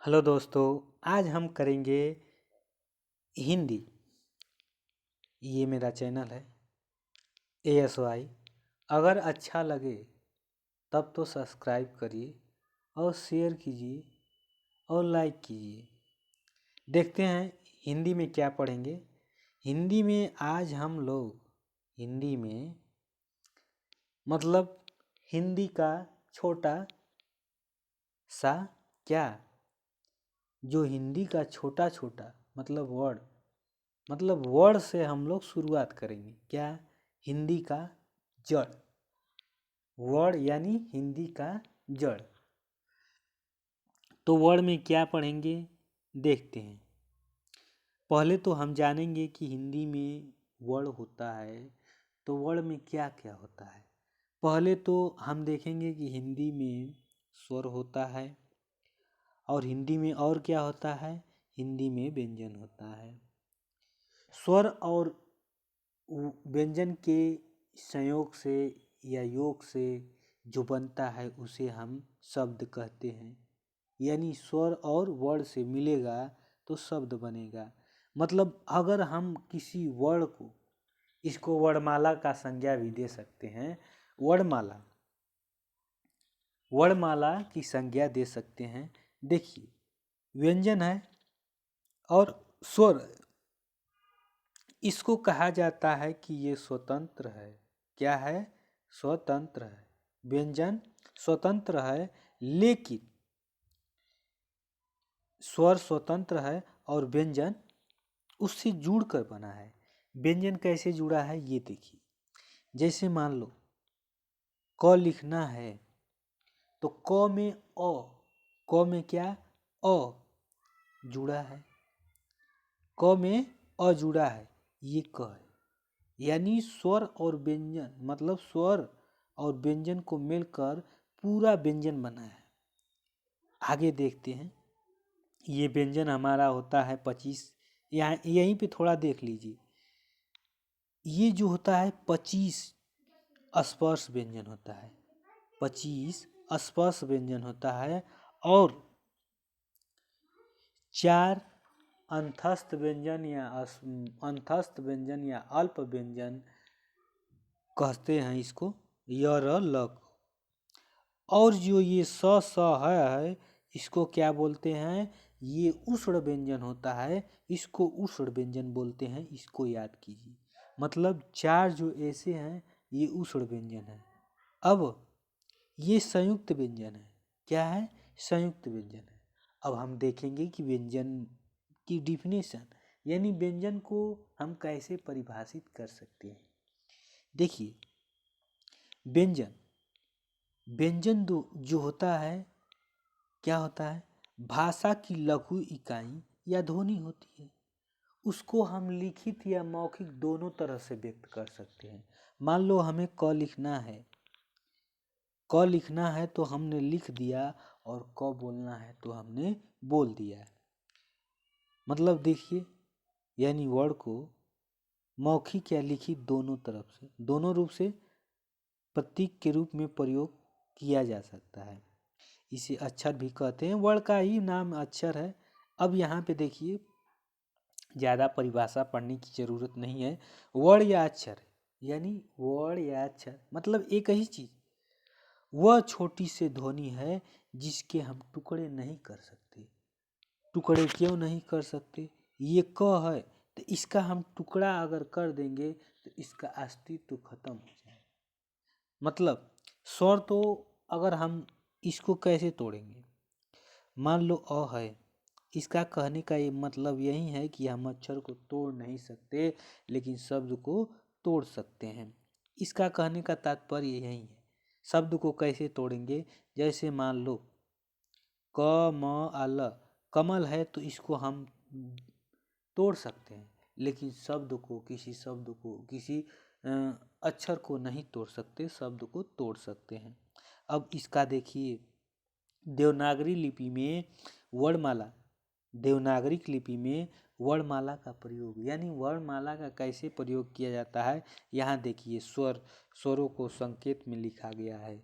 Hello दोस्तों। आज हम करेंगे हिंदी। ये मेरा चैनल है ASY। अगर अच्छा लगे तब तो सब्सक्राइब करिए और शेयर कीजिए और लाइक कीजिए। देखते हैं हिंदी में क्या पढ़ेंगे। हिंदी में आज हम लोग हिंदी में मतलब हिंदी का छोटा सा क्या, जो हिंदी का छोटा छोटा मतलब वर्ड से हम लोग शुरुआत करेंगे। क्या? हिंदी का जड़। वर्ड यानी हिंदी का जड़। तो वर्ड में क्या पढ़ेंगे देखते हैं। पहले तो हम जानेंगे कि हिंदी में वर्ड होता है तो वर्ड में क्या क्या होता है। पहले तो हम देखेंगे कि हिंदी में स्वर होता है और हिंदी में और क्या होता है। हिंदी में व्यंजन होता है। स्वर और व्यंजन के संयोग से या योग से जो बनता है उसे हम शब्द कहते हैं। यानी स्वर और वर्ड से मिलेगा तो शब्द बनेगा। मतलब अगर हम किसी वर्ड को, इसको वर्णमाला का संज्ञा भी दे सकते हैं। वर्णमाला की संज्ञा दे सकते हैं। देखिए, व्यंजन है और स्वर, इसको कहा जाता है कि ये स्वतंत्र है। क्या है? स्वतंत्र है। व्यंजन स्वतंत्र है, लेकिन स्वर स्वतंत्र है और व्यंजन उससे जुड़कर बना है। व्यंजन कैसे जुड़ा है ये देखिए। जैसे मान लो क लिखना है तो क में क्या? अ जुड़ा है। क में अ जुड़ा है, ये क है। यानी स्वर और व्यंजन, मतलब स्वर और व्यंजन को मिलकर पूरा व्यंजन बना है। आगे देखते हैं। ये व्यंजन हमारा होता है 25। यहाँ यहीं पे थोड़ा देख लीजिए। ये जो होता है 25 स्पर्श व्यंजन होता है। 25 स्पर्श व्यंजन होता है और 4 अंतस्थ व्यंजन या अल्प व्यंजन कहते हैं इसको, य र ल को। और जो ये स है इसको क्या बोलते हैं? ये उष्ण व्यंजन होता है, इसको उष्ण व्यंजन बोलते हैं। इसको याद कीजिए। मतलब 4 जो ऐसे हैं ये उष्ण व्यंजन है। अब ये संयुक्त व्यंजन है। क्या है? संयुक्त व्यंजन है। अब हम देखेंगे कि व्यंजन की डिफिनेशन, यानी व्यंजन को हम कैसे परिभाषित कर सकते हैं। देखिए, व्यंजन जो होता है, क्या होता है? भाषा की लघु इकाई या ध्वनि होती है। उसको हम लिखित या मौखिक दोनों तरह से व्यक्त कर सकते हैं। मान लो हमें क लिखना है तो हमने लिख दिया, और क बोलना है तो हमने बोल दिया। मतलब देखिए, यानी वर्ड को मौखिक या लिखित दोनों तरफ से, दोनों रूप से प्रतीक के रूप में प्रयोग किया जा सकता है। इसे अक्षर भी कहते हैं। वर्ड का ही नाम अक्षर है। अब यहाँ पे देखिए, ज़्यादा परिभाषा पढ़ने की ज़रूरत नहीं है। वर्ड या अक्षर, यानी वर्ड या अक्षर मतलब एक ही चीज़। वह छोटी सी ध्वनि है जिसके हम टुकड़े नहीं कर सकते। टुकड़े क्यों नहीं कर सकते? ये क है तो इसका हम टुकड़ा अगर कर देंगे तो इसका अस्तित्व खत्म हो जाएगा। मतलब स्वर तो अगर हम इसको कैसे तोड़ेंगे? मान लो अ है, इसका कहने का ये मतलब यही है कि हम अक्षर को तोड़ नहीं सकते, लेकिन शब्द को तोड़ सकते हैं। इसका कहने का तात्पर्य यही है। शब्द को कैसे तोड़ेंगे? जैसे मान लो क म आ ल, कमल है तो इसको हम तोड़ सकते हैं, लेकिन किसी अक्षर को नहीं तोड़ सकते, शब्द को तोड़ सकते हैं। अब इसका देखिए, देवनागरी लिपि में वर्णमाला का प्रयोग, यानी वर्णमाला का कैसे प्रयोग किया जाता है। यहाँ देखिए, स्वरों को संकेत में लिखा गया है।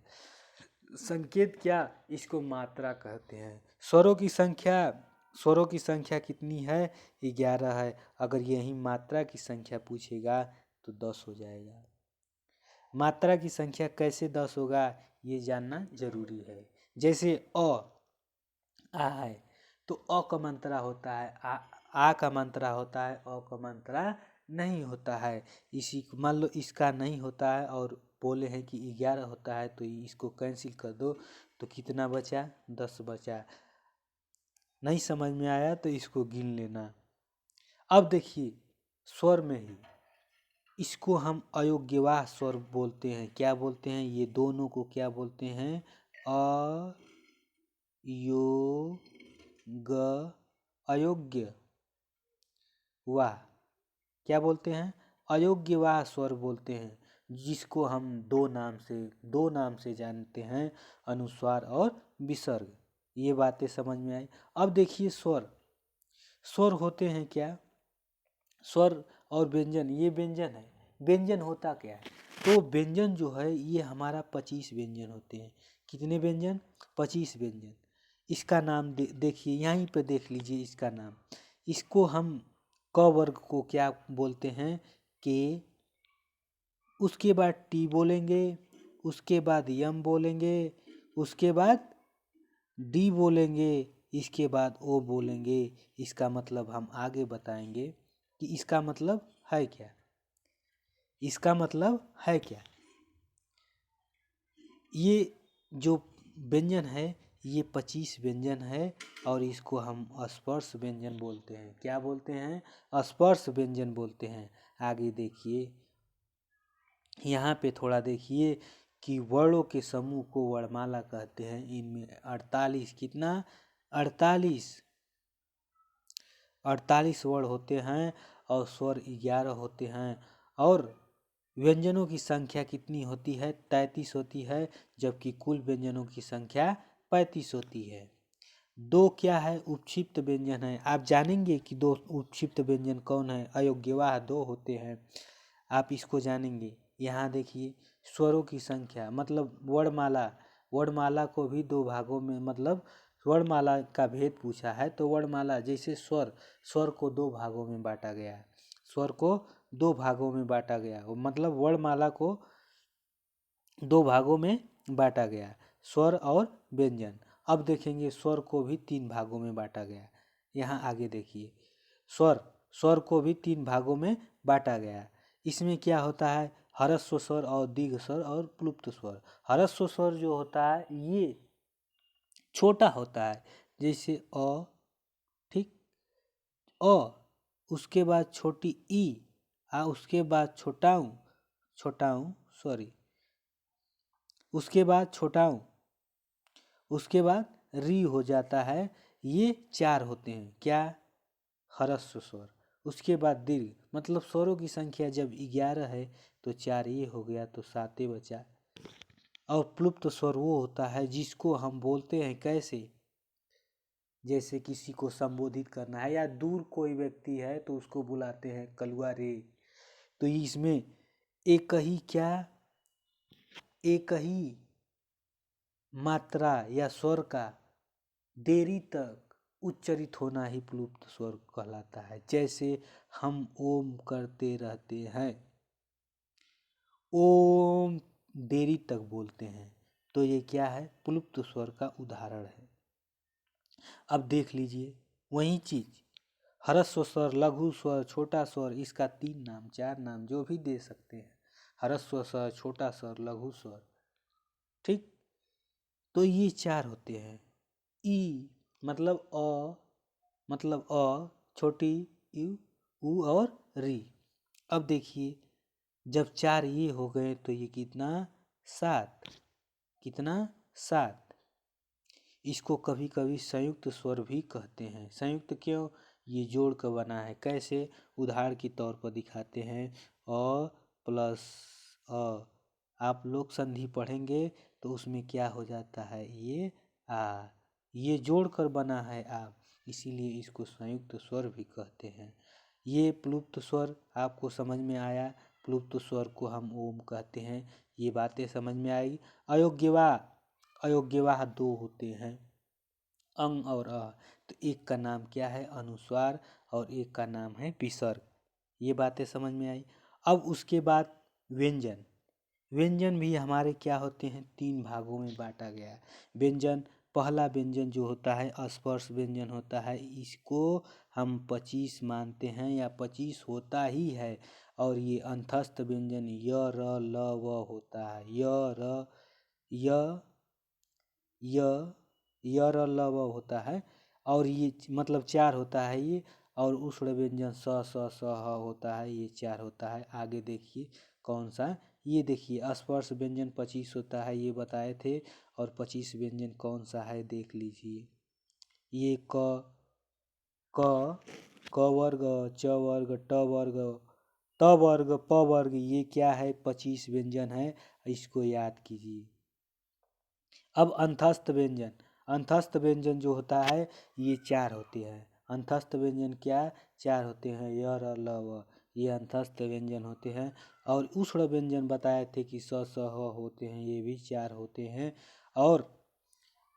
संकेत क्या, इसको मात्रा कहते हैं। स्वरों की संख्या कितनी है, 11 है। अगर यही मात्रा की संख्या पूछेगा तो 10 हो जाएगा। मात्रा की संख्या कैसे 10 होगा, ये जानना जरूरी है। जैसे आ है तो अ का मात्रा होता है आ का मात्रा होता है, अ का मात्रा नहीं होता है। इसी मान लो इसका नहीं होता है और बोले हैं कि 11 होता है, तो इसको कैंसिल कर दो तो कितना बचा, 10 बचा। नहीं समझ में आया तो इसको गिन लेना। अब देखिए स्वर में ही इसको हम अयोग्यवाह स्वर बोलते हैं। क्या बोलते हैं, ये दोनों को क्या बोलते हैं, अयोग्य वाह, क्या बोलते हैं, अयोग्य वाह स्वर बोलते हैं, जिसको हम दो नाम से जानते हैं, अनुस्वार और विसर्ग। ये बातें समझ में आई। अब देखिए स्वर होते हैं क्या, स्वर और व्यंजन, ये व्यंजन है। व्यंजन होता क्या है, तो व्यंजन जो है ये हमारा 25 व्यंजन होते हैं। कितने व्यंजन, 25 व्यंजन। इसका नाम देखिए, यहीं पे देख लीजिए इसका नाम। इसको हम क वर्ग को क्या बोलते हैं, के, उसके बाद टी बोलेंगे, उसके बाद यम बोलेंगे, उसके बाद डी बोलेंगे, इसके बाद ओ बोलेंगे। इसका मतलब हम आगे बताएंगे कि इसका मतलब है क्या, इसका मतलब है क्या। ये जो व्यंजन है ये 25 व्यंजन है और इसको हम स्पर्श व्यंजन बोलते हैं। क्या बोलते हैं, स्पर्श व्यंजन बोलते हैं। आगे देखिए, यहाँ पे थोड़ा देखिए कि वर्णों के समूह को वर्णमाला कहते हैं। इनमें 48 कितना, 48 वर्ण होते हैं और स्वर 11 होते हैं। और व्यंजनों की संख्या कितनी होती है, 33 होती है, जबकि कुल व्यंजनों की संख्या 35 होती है। दो क्या है, उपक्षिप्त व्यंजन है। आप जानेंगे कि दो उपक्षिप्त व्यंजन कौन है, अयोग्यवाह दो होते हैं, आप इसको जानेंगे। यहाँ देखिए स्वरों की संख्या मतलब वर्णमाला को भी दो भागों में, मतलब वर्णमाला का भेद पूछा है तो वर्णमाला जैसे स्वर को दो भागों में बांटा गया है, स्वर को दो भागों में बांटा गया, मतलब वर्णमाला को दो भागों में बांटा गया, स्वर और व्यंजन। अब देखेंगे स्वर को भी 3 भागों में बांटा गया। यहाँ आगे देखिए स्वर को भी 3 भागों में बांटा गया। इसमें क्या होता है, ह्रस्व स्वर और दीर्घ स्वर और प्लुप्त स्वर। ह्रस्व स्वर जो होता है ये छोटा होता है, जैसे अ, ठीक, अ, उसके बाद छोटी ई, उसके बाद छोटाऊ सॉरी, उसके बाद छोटाऊ, उसके बाद री हो जाता है। ये 4 होते हैं क्या, ह्रस्व स्वर। उसके बाद दीर्घ, मतलब स्वरों की संख्या जब 11 है तो 4 ये हो गया तो 7 बचा। और प्लुप्त स्वर वो होता है जिसको हम बोलते हैं कैसे, जैसे किसी को संबोधित करना है या दूर कोई व्यक्ति है तो उसको बुलाते हैं कलुआ रे, तो इसमें एक ही मात्रा या स्वर का देरी तक उच्चरित होना ही प्लुप्त स्वर कहलाता है। जैसे हम ओम करते रहते हैं, ओम देरी तक बोलते हैं, तो ये क्या है, प्लुप्त स्वर का उदाहरण है। अब देख लीजिए वही चीज, ह्रस्व स्वर, लघु स्वर, छोटा स्वर, इसका 3 नाम 4 नाम जो भी दे सकते हैं। ह्रस्व स्वर, छोटा स्वर, लघु स्वर, ठीक। तो ये 4 होते हैं। ई मतलब छोटी यू, ऊ और री। अब देखिए जब 4 ये हो गए तो ये कितना, 7, कितना, 7। इसको कभी कभी संयुक्त स्वर भी कहते हैं। संयुक्त क्यों, ये जोड़ कर बना है। कैसे, उदाहरण के तौर पर दिखाते हैं, अ प्लस अ, आप लोग संधि पढ़ेंगे तो उसमें क्या हो जाता है, ये जोड़ कर बना है इसीलिए इसको संयुक्त स्वर भी कहते हैं। ये प्लुप्त स्वर आपको समझ में आया, प्लुप्त स्वर को हम ओम कहते हैं। ये बातें समझ में आई। अयोग्यवा अयोग्यवाह दो होते हैं, अंग और अ। तो एक का नाम क्या है? अनुस्वार, और एक का नाम है विसर्ग। ये बातें समझ में आई। अब उसके बाद व्यंजन। व्यंजन भी हमारे क्या होते हैं? 3 भागों में बांटा गया है। व्यंजन, पहला व्यंजन जो होता है स्पर्श व्यंजन होता है, इसको हम 25 मानते हैं या 25 होता ही है। और ये अंतस्थ व्यंजन य र ल व होता है, य र य य य र ल व होता है, और ये मतलब 4 होता है ये। और उष्ण व्यंजन स स स ह होता है, ये 4 होता है। आगे देखिए कौन सा, ये देखिए स्पर्श व्यंजन 25 होता है, ये बताए थे। और 25 व्यंजन कौन सा है देख लीजिए। ये क क वर्ग, च वर्ग, ट वर्ग, त वर्ग, प वर्ग, ये क्या है? 25 व्यंजन है, इसको याद कीजिए। अब अंतस्थ व्यंजन, अंतस्थ व्यंजन जो होता है ये 4 होते हैं। अंतस्थ व्यंजन क्या? 4 होते हैं, य र ल व, ये अंतस्थ व्यंजन होते हैं। और उष्ण व्यंजन बताए थे कि स स ह होते हैं, ये भी 4 होते हैं। और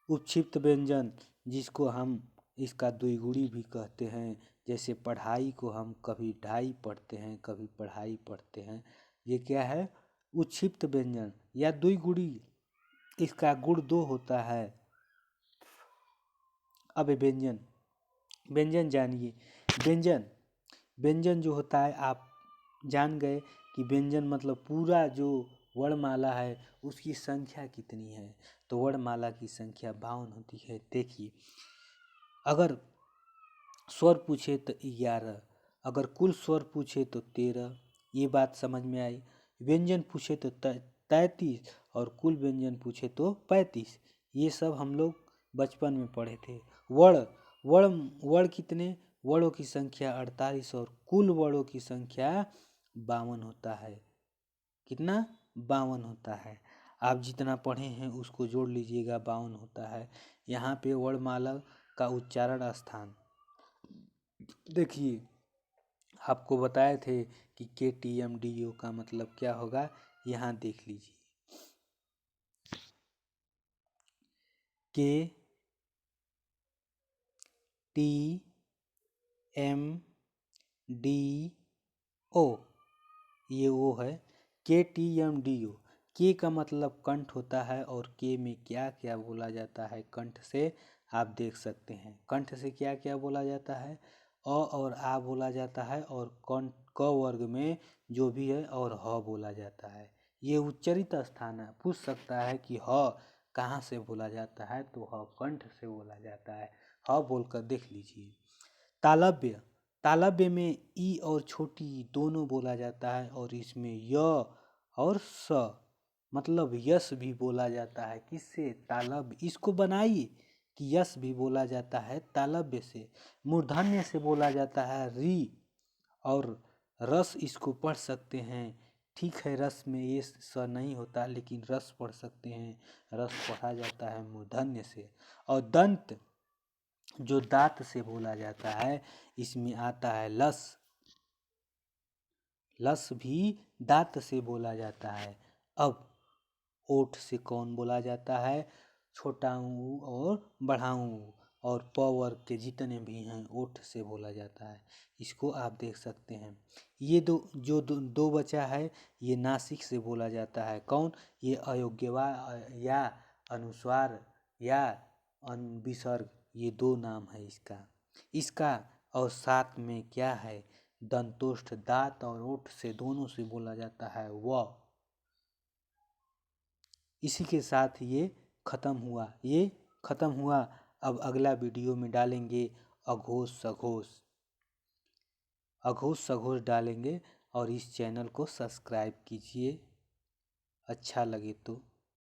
उपक्षिप्त व्यंजन, जिसको हम इसका द्विगुणी भी कहते हैं, जैसे पढ़ाई को हम कभी ढाई पढ़ते हैं, कभी पढ़ाई पढ़ते हैं, ये क्या है? उक्षिप्त व्यंजन या द्विगुणी, इसका गुण 2 होता है। अब व्यंजन, व्यंजन जानिए। व्यंजन, व्यंजन जो होता है आप जान गए कि व्यंजन मतलब पूरा जो वर्णमाला है उसकी संख्या कितनी है। तो वर्णमाला की संख्या 52 होती है। देखिए, अगर स्वर पूछे तो 11, अगर कुल स्वर पूछे तो 13, ये बात समझ में आई। व्यंजन पूछे तो 33, और कुल व्यंजन पूछे तो 35। ये सब हम लोग बचपन में पढ़े थे। वर्ण, वर्ण कितने? वर्णों की संख्या 48, और कुल वर्णों की संख्या 52 होता है। कितना? 52 होता है। आप जितना पढ़े हैं उसको जोड़ लीजिएगा, 52 होता है। यहाँ पे वर्णमाला का उच्चारण स्थान देखिए, आपको बताए थे कि KTMDO का मतलब क्या होगा, यहाँ देख लीजिए। KTMDO, ये वो है KTMDO। के का मतलब कंठ होता है, और के में क्या क्या बोला जाता है कंठ से, आप देख सकते हैं। कंठ से क्या क्या बोला जाता है? अ और आ बोला जाता है, और क वर्ग में जो भी है और ह बोला जाता है। ये उच्चरित स्थान है। पूछ सकता है कि ह कहाँ से बोला जाता है, तो ह कंठ से बोला जाता है। ह बोलकर देख लीजिए। तालव्य, तालव्य में ई और छोटी ई दोनों बोला जाता है, और इसमें य और स मतलब यस भी बोला जाता है। किससे? तालव्य। इसको बनाइए कि यस भी बोला जाता है तालव्य से। मूर्धन्य से बोला जाता है री, और रस इसको पढ़ सकते हैं। ठीक है, रस में ये स नहीं होता, लेकिन रस पढ़ सकते हैं। रस पढ़ा जाता है मूर्धन्य से। और दंत, जो दांत से बोला जाता है, इसमें आता है लस। लस भी दांत से बोला जाता है। अब ओठ से कौन बोला जाता है? छोटा ऊ और बड़ा ऊ, और प वर्ग के जितने भी हैं ओठ से बोला जाता है। इसको आप देख सकते हैं। ये दो बचा है, ये नासिक से बोला जाता है। कौन? ये अयोग्यवा या अनुस्वार या विसर्ग, ये 2 नाम है इसका। और साथ में क्या है? दंतोष्ठ, दांत और ओठ से दोनों से बोला जाता है व। इसी के साथ ये खत्म हुआ। अब अगला वीडियो में डालेंगे अघोष सघोष, अघोष सघोष डालेंगे। और इस चैनल को सब्सक्राइब कीजिए, अच्छा लगे तो।